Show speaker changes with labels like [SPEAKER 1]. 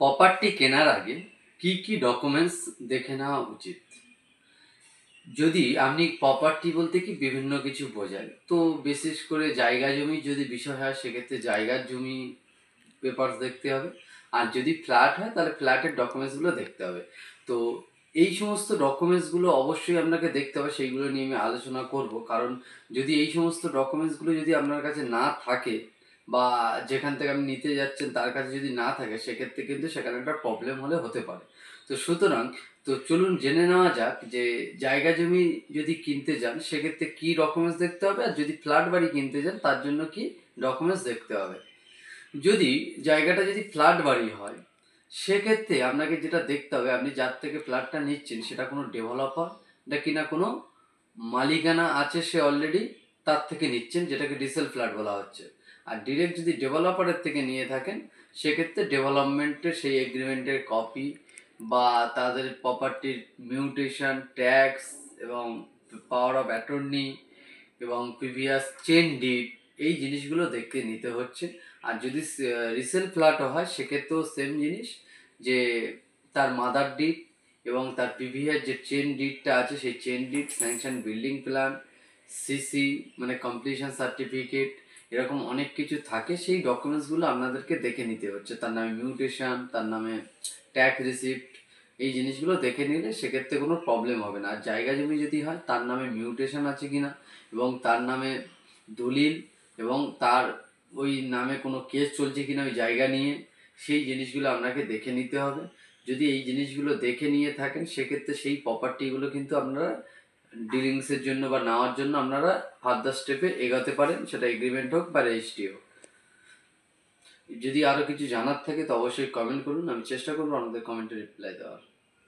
[SPEAKER 1] Property কেনার আগে কি কি ডকুমেন্টস দেখে নেওয়া উচিত? যদি আপনি প্রপার্টি বলতে কি বিভিন্ন কিছু বোঝায়, তো বিশেষ করে জায়গা জমি যদি বিষয় হয় সেক্ষেত্রে জায়গার জমি পেপারস দেখতে হবে। আর যদি ফ্ল্যাট হয় তাহলে ফ্ল্যাটের ডকুমেন্টসগুলো দেখতে হবে। তো এই সমস্ত ডকুমেন্টসগুলো অবশ্যই আপনাকে দেখতে হবে, সেইগুলো নিয়ে আমি আলোচনা করব। কারণ যদি এই সমস্ত ডকুমেন্টসগুলো যদি আপনার কাছে না থাকে বা যেখান থেকে আপনি নিতে যাচ্ছেন তার কাছে যদি না থাকে, সেক্ষেত্রে কিন্তু সেখানে একটা প্রবলেম হলে হতে পারে। তো সুতরাং চলুন জেনে নেওয়া যাক যে জায়গা জমি যদি কিনতে যান সেক্ষেত্রে কি ডকুমেন্টস দেখতে হবে, আর যদি ফ্ল্যাট বাড়ি কিনতে যান তার জন্য কি ডকুমেন্টস দেখতে হবে। যদি জায়গাটা যদি ফ্ল্যাট বাড়ি হয় সেক্ষেত্রে আপনাকে যেটা দেখতে হবে, আপনি যার থেকে ফ্ল্যাটটা নিচ্ছেন সেটা কোনো ডেভেলপার নাকি না কোনো মালিকানা আছে সে অলরেডি, তার থেকে নিচ্ছেন, যেটাকে রিসেল ফ্ল্যাট বলা হচ্ছে। আর ডিরেক্ট যদি ডেভেলপারের থেকে নিয়ে থাকেন সেক্ষেত্রে ডেভেলপমেন্টের সেই এগ্রিমেন্টের কপি বা তাদের প্রপার্টির মিউটেশন ট্যাক্স এবং পাওয়ার অফ অ্যাটর্নি এবং প্রিভিয়াস চেন ডিড, এই জিনিসগুলো দেখে নিতে হচ্ছে। আর যদি রিসেল ফ্ল্যাটও হয় সেক্ষেত্রেও সেম জিনিস, যে তার মাদার ডিড এবং তার প্রিভিয়াস যে চেন ডিডটা আছে সেই chain did, sanction building plan, CC মানে কমপ্লিশন সার্টিফিকেট, এরকম অনেক কিছু থাকে। সেই ডকুমেন্টসগুলো আপনাদেরকে দেখে নিতে হচ্ছে। তার নামে মিউটেশন, তার নামে ট্যাক্স রিসিপ্ট, এই জিনিসগুলো দেখে নিলে সেক্ষেত্রে কোনো প্রবলেম হবে না। আর জায়গা জমি যদি হয় তার নামে মিউটেশন আছে কিনা এবং তার নামে দলিল এবং তার ওই নামে কোনো কেস চলছে কিনা ওই জায়গা নিয়ে, সেই জিনিসগুলো আপনাকে দেখে নিতে হবে। যদি এই জিনিসগুলো দেখে নিয়ে থাকেন সেক্ষেত্রে সেই প্রপার্টিগুলো কিন্তু আপনারা ডিলিংসের জন্য বা নেওয়ার জন্য আপনারা ফার্দার স্টেপে এগোতে পারেন, সেটা এগ্রিমেন্ট হোক বা রেজিস্ট্রি হোক। যদি আরও কিছু জানার থাকে তো অবশ্যই কমেন্ট করুন, আমি চেষ্টা করবো আপনাদের কমেন্টে রিপ্লাই দেওয়ার।